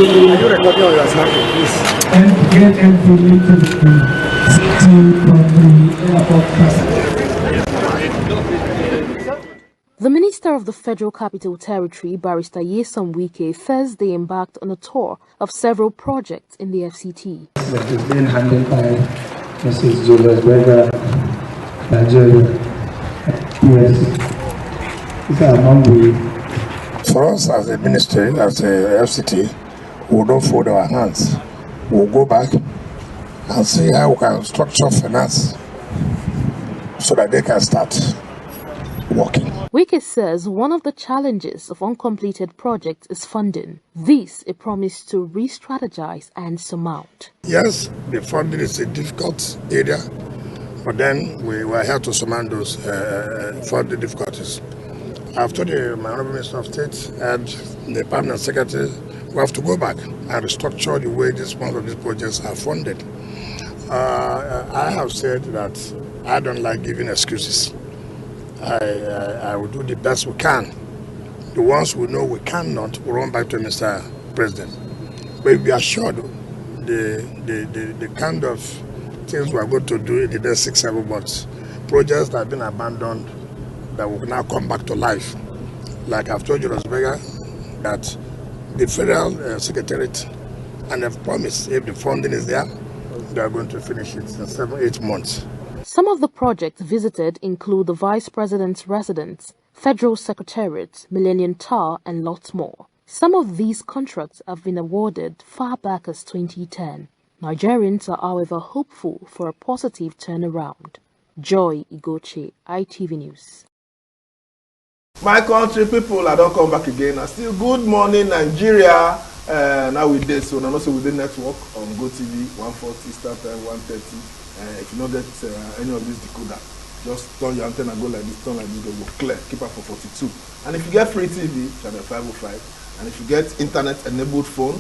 you recording on your smartphone, please? And get every from the airport passengers. The Minister of the Federal Capital Territory, Barrister Nyesom Wike, Thursday embarked on a tour of several projects in the FCT. That is being handled by Mrs. Julius Berger, Nigeria. Yes, these are among the... For us as a ministry, as a FCT, we don't fold our hands. We'll go back and see how we can structure finance so that they can start working. Wike says one of the challenges of uncompleted projects is funding. This a promise to re-strategize and surmount. Yes, the funding is a difficult area, but then we were here to surmount those funding difficulties. I've told the Honorable Minister of State and the Permanent Secretary we have to go back and restructure the way most of these projects are funded. I have said that I don't like giving excuses. I will do the best we can. The ones we know we cannot, we'll run back to Mr. President. But we are sure the kind of things we are going to do in the next 6-7 months, projects that have been abandoned that will now come back to life. Like I've told you, Rosberger, that the Federal Secretariat, and they've promised if the funding is there, they are going to finish it in 7-8 months. Some of the projects visited include the Vice President's residence, Federal Secretariat, Millennium Tower, and lots more. Some of these contracts have been awarded far back as 2010. Nigerians are, however, hopeful for a positive turnaround. Joy Igoche, ITV News. My country people, I don't come back again. I still good morning, Nigeria. Now with this, so also with the network on GoTV 140, start time 130. If you don't get any of this decoder, just turn your antenna, go like this, turn like this, go clear, keep up for 42. And if you get free TV, channel 505, and if you get internet-enabled phone,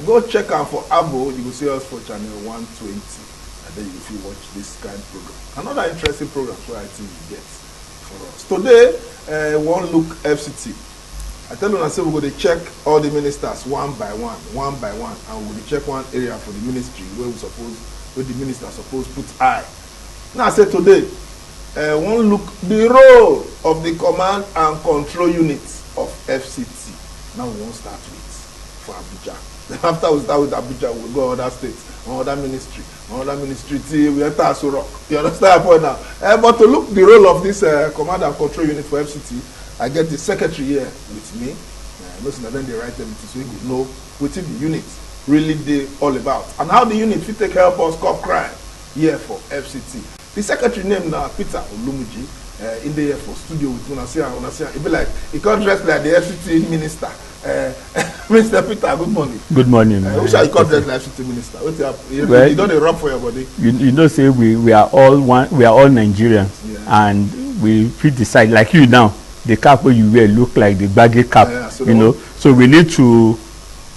go check out for Abo, you will see us for channel 120. And then if you watch this kind of program. Another interesting program where I think you get for us. Today, one look FCT. I tell you, I say we're going to check all the ministers one by one, and we're going to check one area for the ministry where the minister supposed to put eye. Now I say today, one look the role of the command and control units of FCT. Now we won't start with for Abuja. After we start with Abuja, we'll go other states, other ministry, we enter Asurok. You understand my point now? But to look the role of this command and control unit for FCT, I get the secretary here with me. Most of them they write everything so you could know what the unit really they all about and how the unit will take help us stop crime here for FCT. The secretary name now Peter OLUMUJI in the here for studio with Unasia. It be like he can't dress like the FCT minister. Mr. Peter, good morning. Good morning. Who shall you call dress like FCT minister? Well, you don't rub for your body. You know, say we are all one. We are all Nigerians, yeah. And we fit decide like you now. The cap where you wear look like the baggy cap, yeah, so you know. So we need to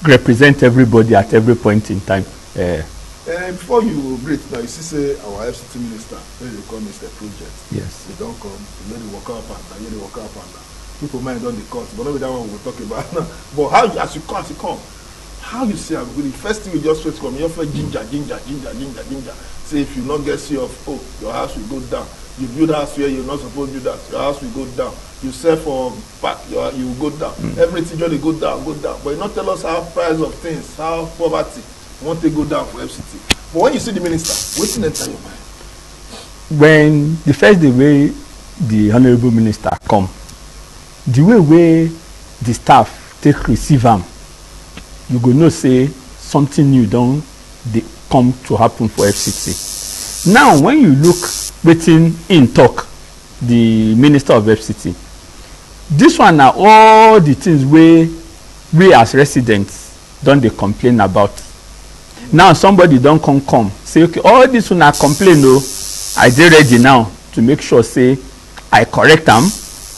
represent everybody at every point in time. Before you breathe now, you see say our FCT minister, when you come Mr. Project. Yes. They don't come, you know, they walk up and down, you know, they walk up and down. People mind on the cut, but not that one we'll talk about now. But how as you come, how you say I'm good? The first thing you just first come, you offer ginger. Say if you not get see of your house will go down. You build house where you're not supposed to do that, your house will go down. You sell for back, you will go down. Everything just go down. But you not tell us how price of things, how poverty want to go down for FCT. But when you see the minister, what's enter your mind? When the first day way the honorable minister come, the way the staff take receive him, you go know say something new don't they come to happen for FCT. Now when you look waiting in talk, the minister of FCT, this one are all the things we as residents don't they complain about. Now somebody don't come say okay, all this one I complain though, I dey ready now to make sure say I correct them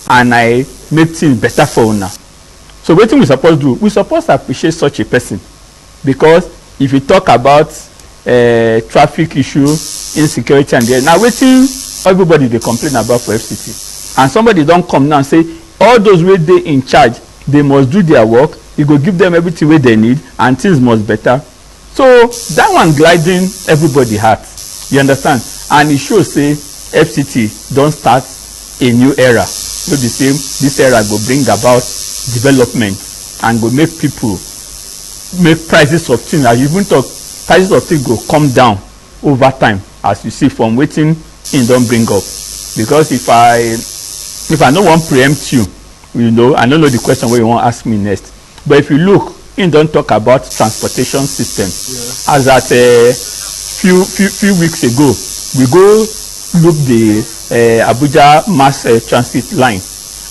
and I make things better for una. So what we supposed to do? We supposed to appreciate such a person, because if you talk about traffic issue, insecurity, and there now waiting everybody they complain about for FCT, and somebody don't come now and say all those way they in charge, they must do their work, e go give them everything wey they need, and things must better. So that one gliding everybody heart, you understand, and e show say FCT don start a new era wey be say this era go bring about development and go make people make prices of things, as you even talk, prices of things go come down over time, as you see from wetin im don bring up. Because if I no wan preempt you, you know, I no know the question wey you wan ask me next, but if you look, im don talk about transportation system. As at few weeks ago, we go look the Abuja mass transit line,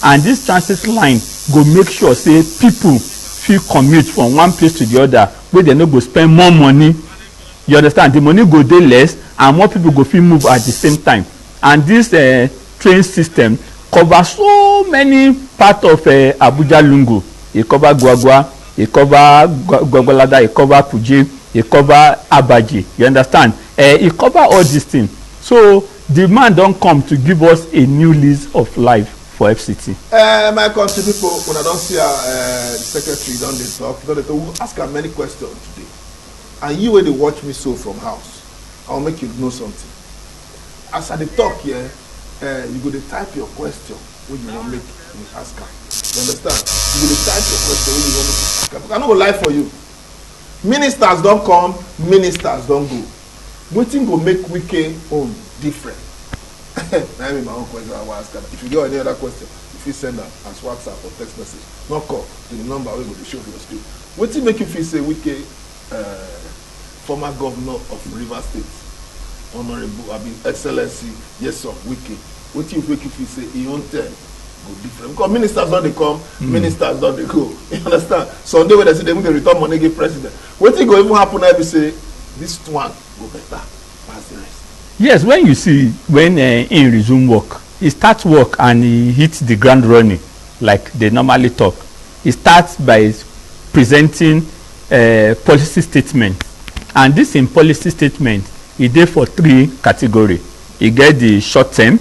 and this transit line go make sure say people fit commute from one place to the other wey dem no go spend more money. You understand? The money go dey less and more people go fit move at the same time. And this train system cover so many parts of Abuja Lungu. E cover Gwagwa, e cover Gwagwalada, e cover Kuje, e cover Abaji. You understand? E cover all these things. So the man don come to give us a new lease of life for FCT. My country people, when I don't see the secretary don dey talk, we will ask her many questions today. And you, when they watch me so from house, I will make you know something. As I dey talk here, you go to type your question when you want make me ask her. You understand? You go to type your question when you want make me ask her. I no go lie for you. Ministers don't come, ministers don't go. Wetin go make Wike own different? That be my own question I will ask her. If you get any other question, if you send her as WhatsApp or text message, not call to the number wey go dey show for your screen. Wetin make you feel say Wike, former governor of Rivers State, Honorable, Excellency, yes sir, Wike, wetin make you feel say e own term go different? Because ministers don dey come, ministers don dey go. You understand? Sunday when they say they dey return money give president, wetin go even happen now be say this one go better pass the rest. Yes, when you see when he resume work, he start work and he hit the ground running like they normally talk. He starts by presenting policy statement, and this in policy statement e dey for three category. E get the short term,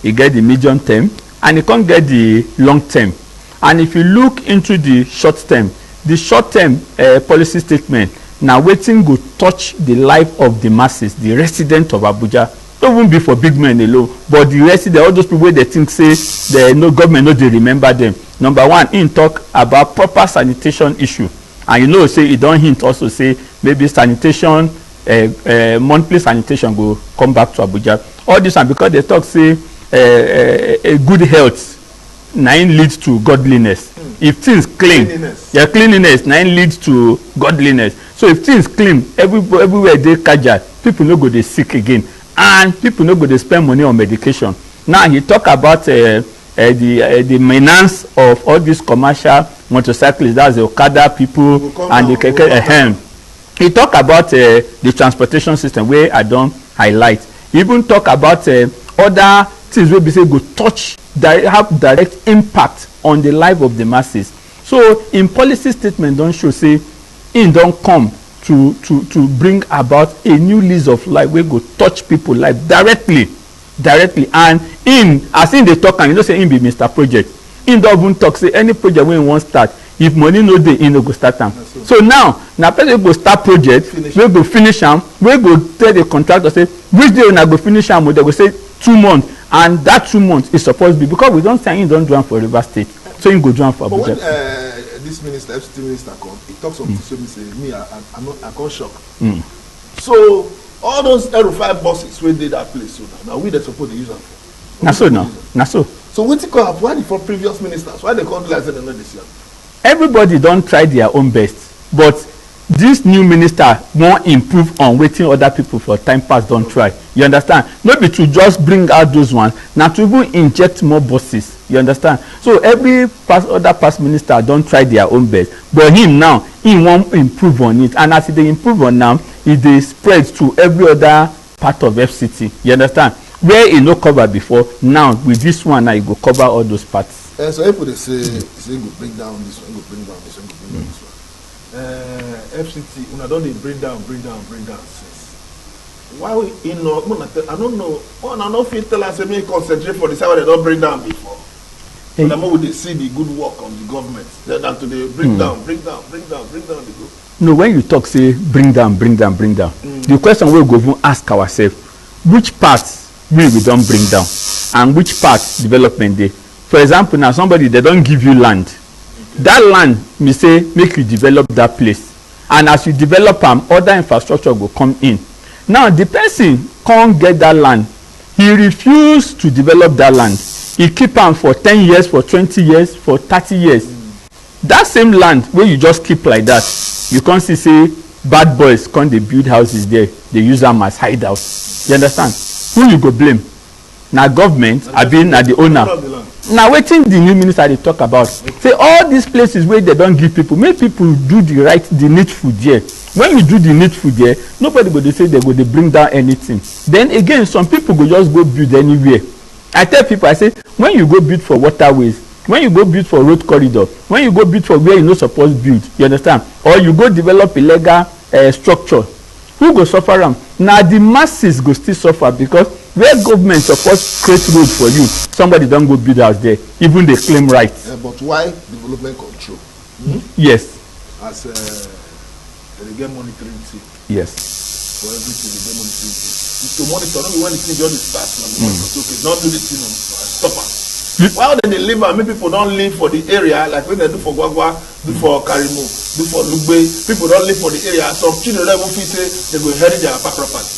e get the medium term, and e come get the long term. And if you look into the short term policy statement, na wetin go touch the life of the masses, the resident of Abuja. No even be for big men alone, but the resident, all those people wey dey think say the no government no dey remember them. Number one, im talk about proper sanitation issue, and you know say e don hint also say maybe sanitation, monthly sanitation go come back to Abuja. All this one because they talk say a good health na im lead to godliness. If things clean, cleanliness na im lead to godliness. So if things clean, everywhere dey kajal, people no go dey sick again, and people no go dey spend money on medication. Now he talk about the maintenance of all these commercial motorcyclists, that's the Okada people and the keke. He talk about the transportation system where I don highlight. He even talk about other things wey be say go touch, have direct impact on the life of the masses. So in policy statement don show say im don come to bring about a new lease of life wey go touch people life directly. And im, as im dey talk am, you know say im be Mr. Project. Im don even talk say any project wey im wan start, if money no dey, im no go start am. So now na person wey go start project, wey go finish am, wey go tell the contractor say which day una go finish am, they go say 2 months, and that 2 months is supposed to be, because we don say im don do am for Rivers State, so im go do am for Abuja. But when this minister, FCT minister come, he talks something so me say me I come shock. So all those L5 buses wey dey that place, so now we dey suppose to use am for. Na so now, na so. So wetin come happen? Why the for previous ministers? Why they come do like say they no dey see am? Everybody don try their own best, but this new minister wan improve on wetin other people for time past don try. You understand? No be to just bring out those ones, na to even inject more buses. You understand? So every other past minister don try their own best, but him now he wan improve on it, and as he dey improve on am, e dey spread to every other part of FCT. You understand? Where e no cover before, now with this one now e go cover all those parts. So if they say go bring down this one, go bring down this one, go bring down this one. FCT, una don dey bring down since. Why we I don't know. Una no fit tell us say make concentrate for the side where they don bring down before. So the more they see the good work of the government, then to they bring down the go. No, when you talk, say bring down. The question we go even ask ourselves, which parts we don't bring down, and which parts development dey. For example, now somebody they don't give you land. Okay. That land, me say, make you develop that place, and as you develop them, other infrastructure will come in. Now the person can't get that land. He refused to develop that land. He keep am for 10 years, for 20 years, for 30 years. That same land where you just keep like that, you can't see say bad boys come dey build houses there. They use them as hideouts. You understand? Who you go blame? Na government, abi na the owner. Now wetin the new minister dey talk about? Say all these places where they don't give people, make people do the needful there. When you do the needful there, nobody go dey say they go dey bring down anything. Then again, some people go just go build anywhere. I tell people, I say, when you go build for waterways, when you go build for road corridor, when you go build for where you no suppose build, you understand? Or you go develop illegal structure, who go suffer am? Na the masses go still suffer, because where government suppose create road for you, somebody don go build house there, even they claim right. But why development control? Yes. As they get monitoring team. Yes. For everything they get monitoring team. To monitor, not when the thing just starts. Okay, not do the thing, stop it. While they live, and many people don't live for the area, like when they do for Gwagwa, do for Karimo, do for Lugbe, people don't live for the area. Some children don't even say they go inherit their property.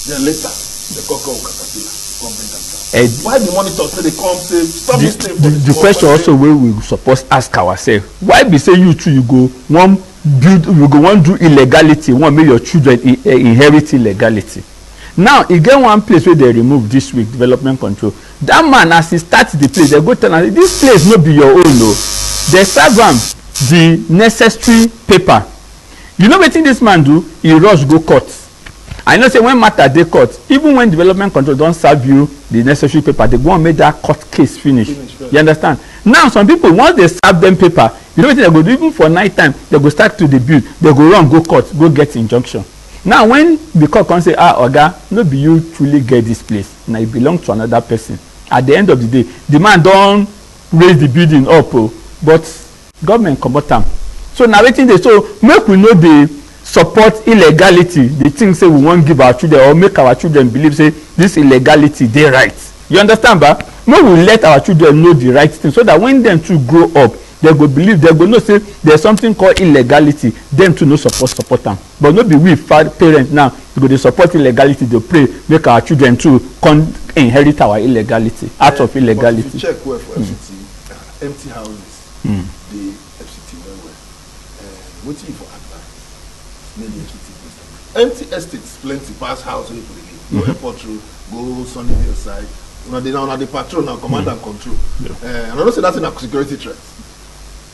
Then later, the Koko Caterpillar come bring them down. Why the monitor say they come say stop this thing? The question also where we suppose ask ourselves, why be say you two you go one build, you go one do illegality, one make your children inherit illegality. Now e get one place where they remove this week development control. That man, as he starts the place, they go tell am this place no be your own o. They serve am the necessary paper. You know wetin this man do? He rush go court. I know say when matter dey court, even when development control don serve you the necessary paper, they go and make that court case finish. You understand? Now some people, once they serve them paper, you know wetin they go do? Even for night time, they go start to dey build. They go run go court, go get injunction. Now when the court come say, oga, no be you truly get this place, na e belong to another person. At the end of the day, the man don raise the building up, but government comot am. So na wetin dey, so make we no dey support illegality. The thing say we wan give our children, or make our children believe say this illegality dey right. You understand ba? Make we let our children know the right thing, so that when them too grow up, they go believe, they go know say there's something called illegality, them too no support them. But no be we parents now, we go dey support illegality, they pray make our children too come inherit our illegality, out of illegality. But if you check well for FCT, empty houses, the FCT well. Wetin you for advice? Maybe FCT empty estates plenty, pass house wey people dey live. Go airport road, go Sunnyvale side. Una dey patrol now, command and control. And I don't say that's a security threat.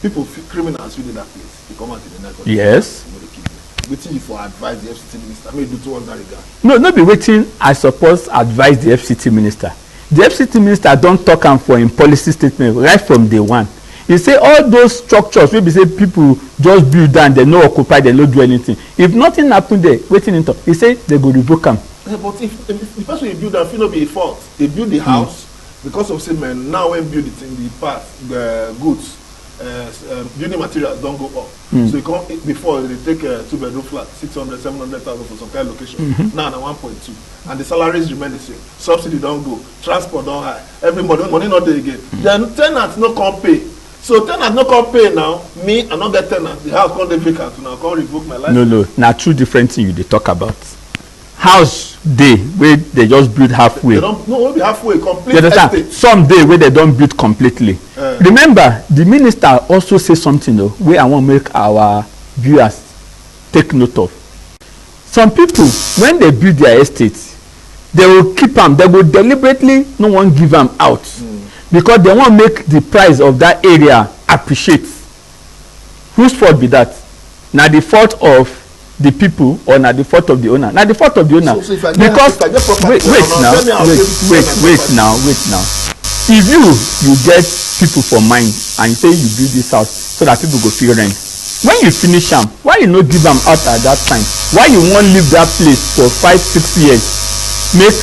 People, criminals who did that place, they come out in the night. Yes. Waiting for advise the FCT minister. I mean, do towards that regard. No, not be waiting. I suppose advise the FCT minister. The FCT minister don't talk am for him policy statement right from day one. He say all those structures wey be say people just build down, they no occupy, they no do anything. If nothing happen there, waiting in talk. He say they go revoke am. Yeah, but if the person you build, that no be a fault. They build the house because of cement. Now when build it in the past, the goods. Building materials don't go up. So you come before they take a 2-bedroom flat, 600, 700,000 for some kind of location. Now 1.2, and the salaries remain the same. Subsidy don't go, transport don't high. Every money not there again. Then tenants no come pay. So tenants no come pay now. Me, I not get tenant. The house can't vacant. Now can't revoke my license. No. Now two different things you dey talk about. House day where they just build halfway. They don't, no, be halfway, complete estate. Some day where they don't build completely. Remember, the minister also say something though, where I want to make our viewers take note of. Some people, when they build their estates, they will keep them, they will deliberately no one give them out. Because they want to make the price of that area appreciate. Whose fault be that? Now the fault of the people, or not the fault of the owner? Now the fault of the owner. So if I because wait now. If you get people for mind and you say you build this house so that people go feel rent, when you finish them, why you not give them out at that time? Why you won't leave that place for 5-6 years? Make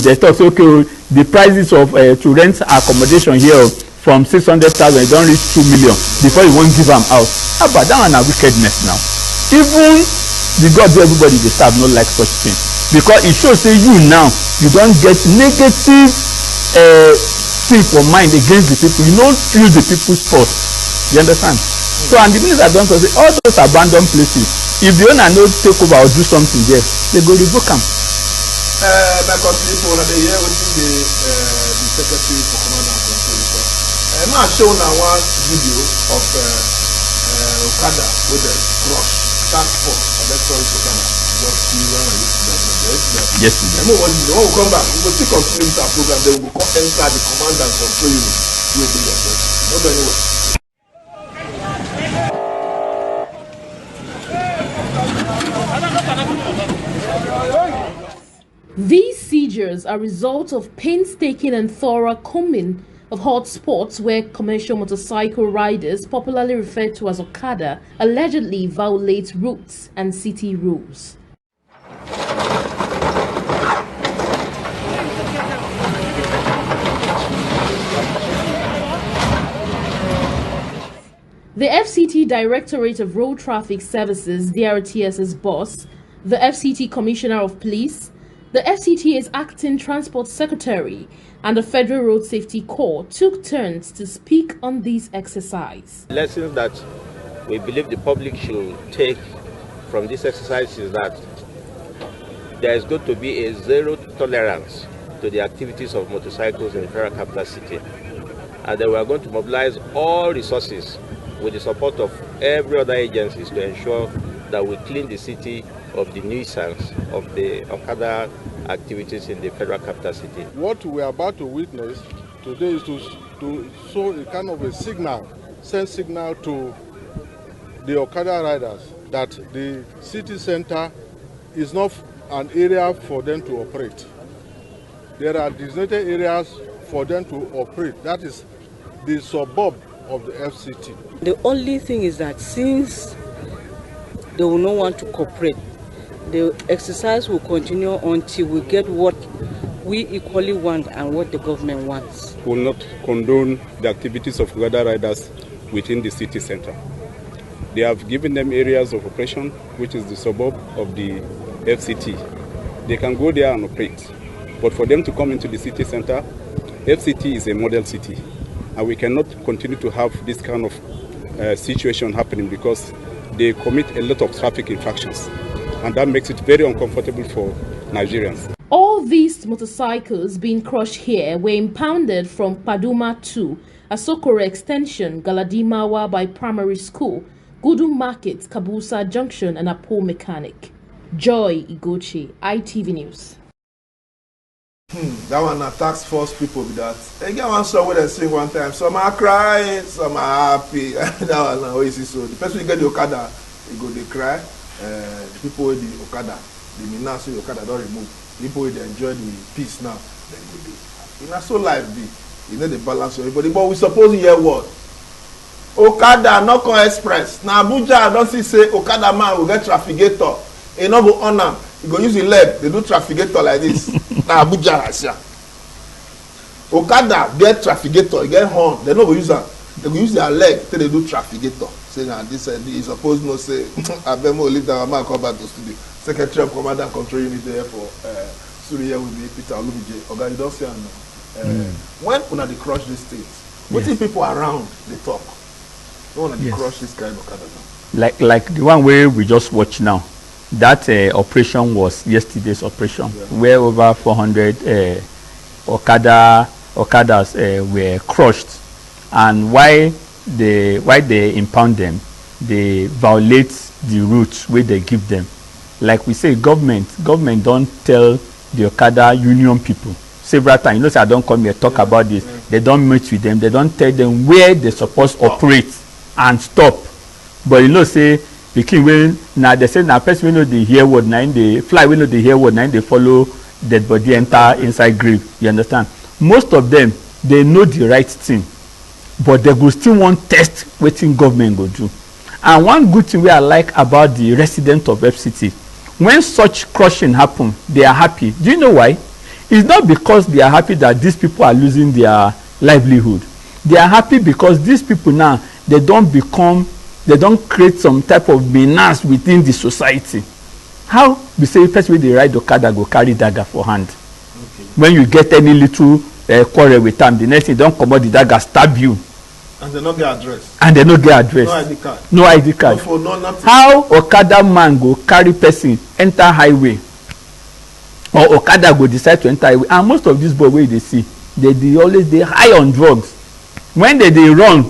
the talk say okay, the prices of to rent accommodation here from 600,000 e don reach 2 million before you wan give am out. But that one na wickedness now. Even the God wey everybody dey serve no like such thing, because e show say you now you don get negative thing for mind against the people. You no feel the people's pulse. You understand? So, and the minister don talk say all those abandoned places, if the owner no take over or do something there, they go revoke am. My country people, they hear wetin the secretary for command and control talk. Now show na one video of Okada with the crush task force electronic Okada just see when I use that. Yes. And when we come back, we go still continue with our program. Then we go enter the command and control unit. Do it yourself. No go anywhere. These seizures are a result of painstaking and thorough combing of hotspots where commercial motorcycle riders, popularly referred to as Okada, allegedly violate routes and city rules. The FCT Directorate of Road Traffic Services, DRTS's boss, the FCT Commissioner of Police, the FCT's Acting Transport Secretary, and the Federal Road Safety Corps took turns to speak on this exercise. Lessons that we believe the public should take from this exercise is that there is going to be a zero tolerance to the activities of motorcycles in the Federal Capital City, and that we are going to mobilize all resources with the support of every other agencies to ensure that we clean the city of the nuisance of the Okada activities in the Federal Capital City. What we are about to witness today is to show a kind of a signal, send signal to the Okada riders that the city center is not an area for them to operate. There are designated areas for them to operate. That is the suburb of the FCT. The only thing is that since they will not want to cooperate, the exercise will continue until we get what we equally want and what the government wants. We will not condone the activities of Okada riders within the city center. They have given them areas of operation, which is the suburb of the FCT. They can go there and operate. But for them to come into the city center, FCT is a model city. And we cannot continue to have this kind of situation happening because they commit a lot of traffic infractions. And that makes it very uncomfortable for Nigerians. All these motorcycles being crushed here were impounded from Paduma to Asokore Extension, Galadimawa by Primary School, Gudu Market, Kabusa Junction, and Apo Mechanic. Joy Igochi, ITV News. That one task force people with that. They get one song where they sing one time. Some are crying, some are happy. That one always is so. The person who get the Okada, they go they cry. The people with the Okada, they may now say the Okada don't remove. People with they enjoy the peace now. Then go they happy. It's not so life be. You know the balance of everybody. But we suppose you hear what? Okada not come express. Now Abuja don't see say Okada man will get trafficator. He no go on am. He go use the leg. They do trafficator like this. Now Abuja Asia. Okada get trafficator. He get horn. They no go use am. They go use their leg till they do trafficator. Say now this is supposed no say. Abemo leave that man come back to studio. Secretary of Command and Control Unit there for Suriya with me Peter OLUMUJI. Oga you don't see am now. When una dey crush these states, wetin people around dey talk? No una dey crush this kind of Okada now. Like the one where we just watched now. That operation was yesterday's operation, where over 400 Okadas were crushed, and why they impound them, they violate the routes where they give them. Like we say, government don't tell the Okada union people several times. You know, say I don't come here talk about this. They don't meet with them. They don't tell them where they supposed to operate and stop. But you know, say pikin wey na they say na person wey no dey hear word na im dey fly wey no dey hear word na im dey follow dead body enter inside grave. You understand? Most of them they know the right thing, but they go still wan test wetin government go do. And one good thing wey I like about the residents of FCT, when such crushing happen, they are happy. Do you know why? It's not because they are happy that these people are losing their livelihood, They are happy because these people now, they don't create some type of menace within the society. How we say first way they ride Okada go carry dagger for hand. Okay. When you get any little quarrel with them, the next thing don't come out the dagger stab you. And they don't get address. And they don't get address. No ID card. No ID card. No phone, no nothing. How Okada man go carry person enter highway, or Okada go decide to enter highway, and most of these boys wey they see, they always dey high on drugs. When they run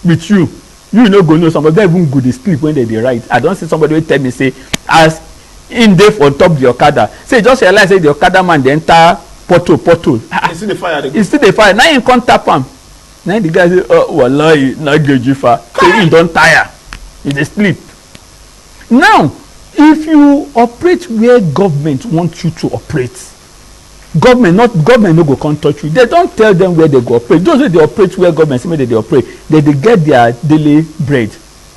with you no go know. Some of them even go dey sleep when they ride. I don see somebody wey tell me say as in dey for top the Okada, say just realize say the Okada man dey enter portal. You see the fire. You see the fire. Now him come tap am. Now the guy say, oh wallahi na gejifa. Say him don tire. He dey sleep. Now if you operate where government wants you to operate, government no go come touch you. They don't tell them where they go operate. Those wey dey operate where government say make they operate, they get their daily bread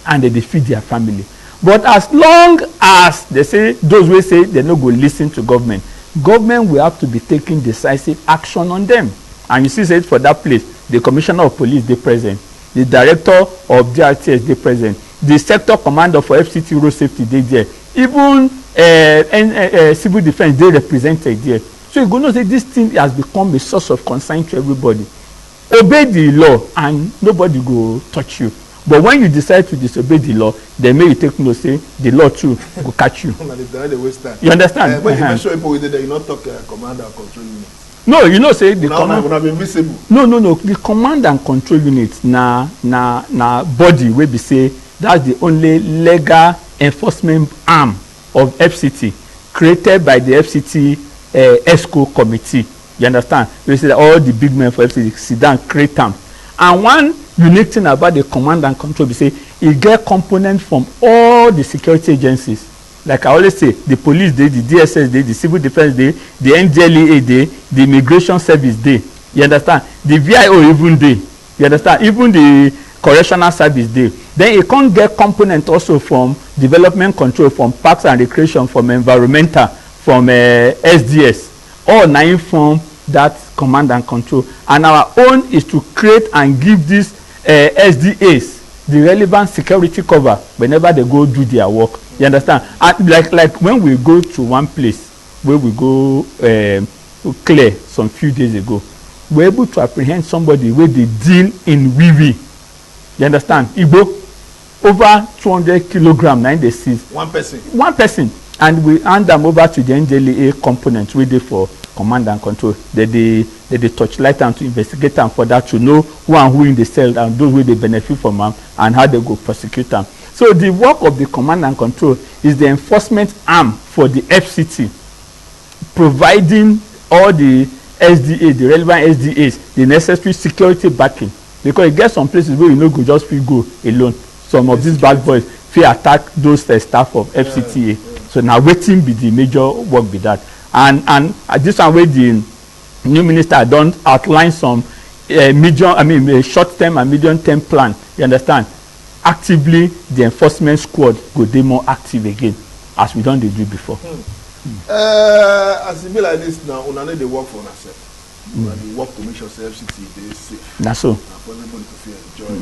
and they feed their family. But as long as they say, those wey say they no go listen to government will have to be taking decisive action on them. And you see, say for that place, the commissioner of police dey present, the director of DRTS dey present, the sector commander for FCT road safety dey there, even civil defence dey represented there. So you go know say this thing has become a source of concern to everybody. Obey the law and nobody go touch you. But when you decide to disobey the law, then may you take note say the law too go catch you. You understand? When you mention people with it, you not talk command and control unit. No, you know say the command would have been visible. No. The command and control unit na body wey be say that's the only legal enforcement arm of FCT created by the FCT ESCO committee. You understand? We say that all the big men for FCT sit down create them. And one unique thing about the command and control be say it get components from all the security agencies. Like I always say, the police dey, the DSS dey, the civil defence dey, the NDLEA dey, the immigration service dey. You understand? The VIO even dey. You understand? Even the correctional service dey. Then it can't get component also from development control, from parks and recreation, from environmental, from SDS. All nine form that command and control. And our own is to create and give these SDAs the relevant security cover whenever they go do their work. You understand? And like when we go to one place where we go clear some few days ago, we're able to apprehend somebody where they deal in wiwi. You understand? Igbo, over 200 kilograms, 9 they seize. One person. One person. And we hand them over to the NDLEA component where they for command and control. They torchlight them to investigate them for that, to know who and who in the cell and those where they benefit from them and how they go prosecute them. So the work of the command and control is the enforcement arm for the FCT, providing all the SDA, the relevant SDAs, the necessary security backing. Because it gets some places where you know go just feel go alone. Some of these bad boys feel attack those staff of FCTA. Yeah. So now waiting be the major work be that. And this one where the new minister don't outline some short-term and medium-term plan. You understand? Actively, the enforcement squad go dey more active again, as we don't do before. As it be like this now, una need dey work for ourselves. Una dey work to make sure FCT dey safe. Na so. And for everybody to feel enjoy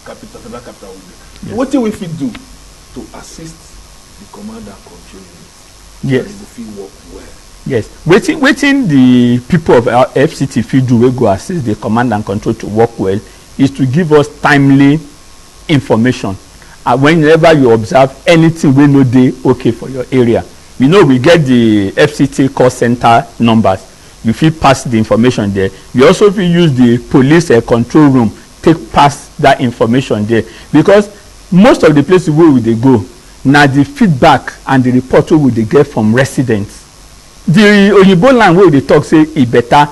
the federal capital with them. What do we fit do to assist the command and control unit? Yes. So they fit work well. Yes. Waiting the people of our FCT fit do we go assist the command and control to work well is to give us timely information. Whenever you observe anything we know dey okay for your area, you know we get the FCT call center numbers. You fit pass the information there. You also fit use the police control room take pass that information there, because most of the places where we dey go na the feedback and the report wey we dey get from residents. The oyibo land wey we dey talk say e better,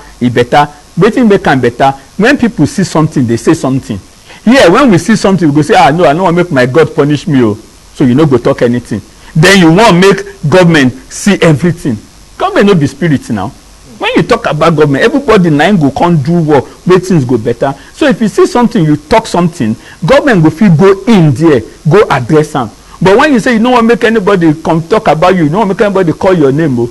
wetin make am better? When people see something, they say something. Here, when we see something, we go say, no, I no wan make my God punish me, oh. So you no go talk anything. Then you wan make government see everything. Government no be spirit now. When you talk about government, everybody na go come do work wey things go better. So if you see something, you talk something, government go fit go in there, go address am. But when you say you no wan make anybody come talk about you, you no wan make anybody call your name, oh,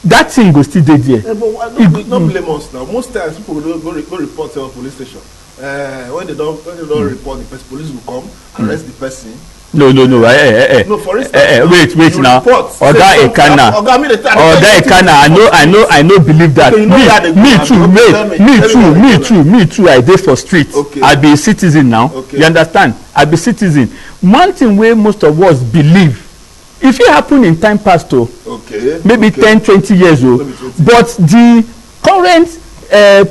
that thing go still dey there. But no blame us now. Most times people go report to our police station. When they don't report the person, police will come, arrest the person. No. No, for instance. Wait now. Oga Ekanem. I know believe that. Okay, Me too. I dey for street. Okay. I be a citizen now. Okay. You understand? I be citizen. One thing where most of us believe, if it happen in time past, maybe 10-20 years old, but the current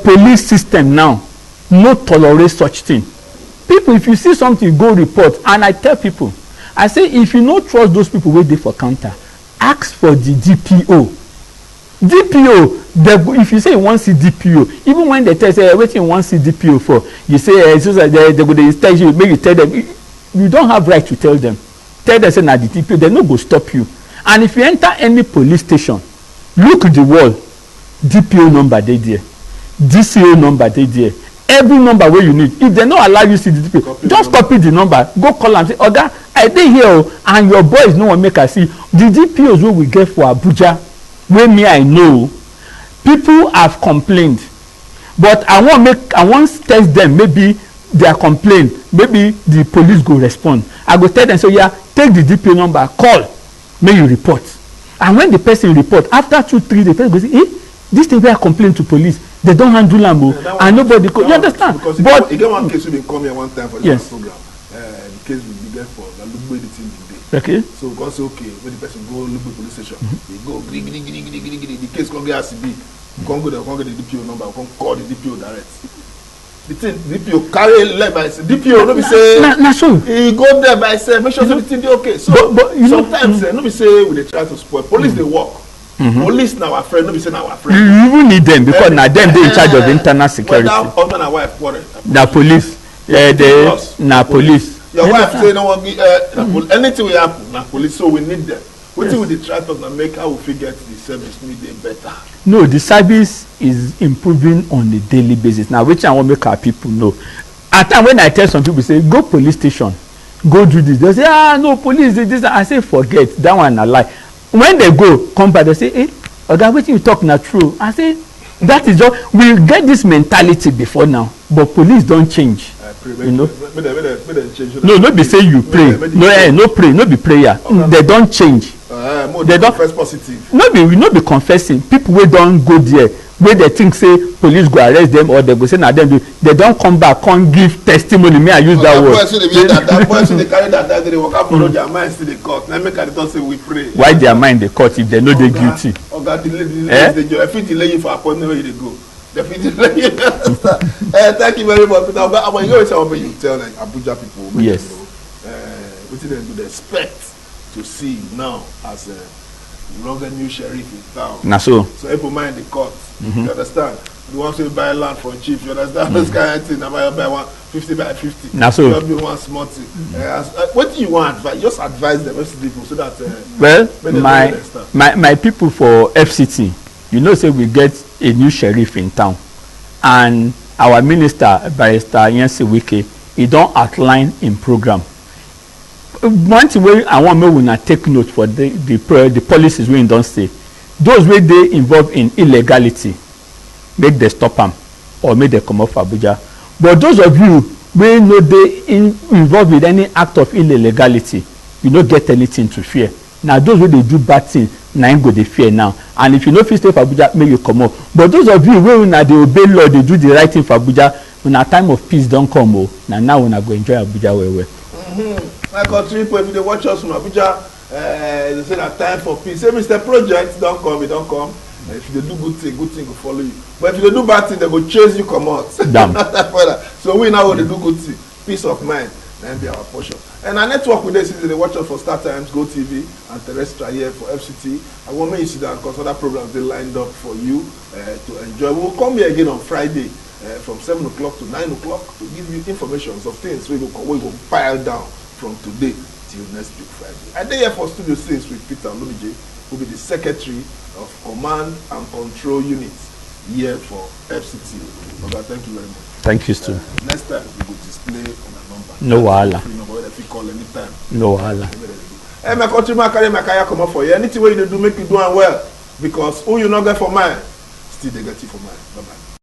police system now no tolerate such thing. People, if you see something, go report. And I tell people, I say, if you no trust those people wey dey for counter, ask for the DPO. If you say you wan see DPO, even when they tell you, say, wetin you wan see DPO for, you say, they go dey tell you, make you tell them, you don't have right to tell them. Tell them, say, na the DPO, they no go stop you. And if you enter any police station, look at the wall, DPO number dey there, DCO number dey there. Every number where you need. If they no allow you see the DPO, just copy the number, go call and say, Oga, I dey here, and your boys no wan make I see. The DPOs wey we get for Abuja, wey me I know, people have complained, but I wan test them, maybe their complaint, maybe the police go respond. I go tell them, so yeah, take the DPO number, call, make you report. And when the person report, after 2-3 days, the person go say, this thing wey I complain to police, they don't handle am, and nobody go. You understand? Because but you get one case wey dey come here one time for this program. The case we get for the Lugbe the thing dey. Okay. So we say okay, when the person go Lugbe police station, they go gri. The case come get as e be. Come go there, come get the DPO number, come call the DPO direct. The thing DPO carry leg by itself. DPO no be say. Na so. He go there by himself, make sure everything dey okay. So but you sometimes no be say we dey try to spoil. Police dey work. Police na our friend, no be say na our friend. You even need them because na them dey in charge of internal security. Whether husband and wife quarrel. Na police. Na police. Your wife say no wan give anything will happen na police, so we need them. Wetin we dey try to na make how we fit get the service make dey better. No, the service is improving on a daily basis. Now wetin I wan make our people know. At time when I tell some people say go police station, go do this, they say no police dey this. I say forget that one na lie. When they go come back, they say, Oga, wetin you talk na true. I say that is just we get this mentality before now, but police don change. You know. No be say you pray. No pray. No be prayer. They don change. They don confess positive. No be confessing. People wey don go there, wey they think say police go arrest them or they go say na them do, they don come back come give testimony. Me I use that word. That boy still dey carry that they waka follow their mind still dey cut. Na make I don say we pray. Why their mind dey cut if they know they guilty? Oga delay fit delay you for appointment where you dey go. Thank you very much, Peter. Oga, you always say you tell like Abuja people. Yes. Wetin dem do dey expect to see now as a new sheriff in town. Na so. So people mind the court. You understand? The ones who buy land from chief, you understand? This kind of thing, buy 150 by 50. Na so. You be one small thing. What do you want? Just advise them, people, so that. Well, my people for FCT, you know, say we get a new sheriff in town, and our minister, Barrister Inyang, he don't outline in program. One thing wey I want make una take note for the policies wey don say, those wey dey involved in illegality, make dem stop am or make dem comot for Abuja. But those of you wey no dey involved with any act of illegality, you no get anything to fear. Na those wey dey do bad thing na im go dey fear now. And if you no fit stay for Abuja, make you comot. But those of you wey una dey obey law, dey do the right thing for Abuja, una time of peace don come o. Na now una go enjoy Abuja well well. My country people, if they watch us from Abuja, they say that time for peace. Say, Mr. Project, don't come, it don't come. If you do good thing will follow you. But if you do bad thing, they will chase you, come out. Damn. So we now want to do good thing. Peace of mind, and be our portion. And our network with this is they watch us for Star Times, Go TV, and Terrestrial here for FCT. I want you to see that because other programs they lined up for you to enjoy. We'll come here again on Friday from 7 o'clock to 9 o'clock to give you information of things we will pile down from today till next week Friday. I dey here for Studio 6 with Peter OLUMUJI, who will be the Secretary of Command and Control Units here for FCT. Okay, thank you very much. Thank you, Stu. Next time we will display on a number. No wahala. If you call anytime. No wahala. Hey, my country, my career, my career come up for you. Anything you do, make you do and well. because who you not get for mine, still they get it for mine. Bye-bye.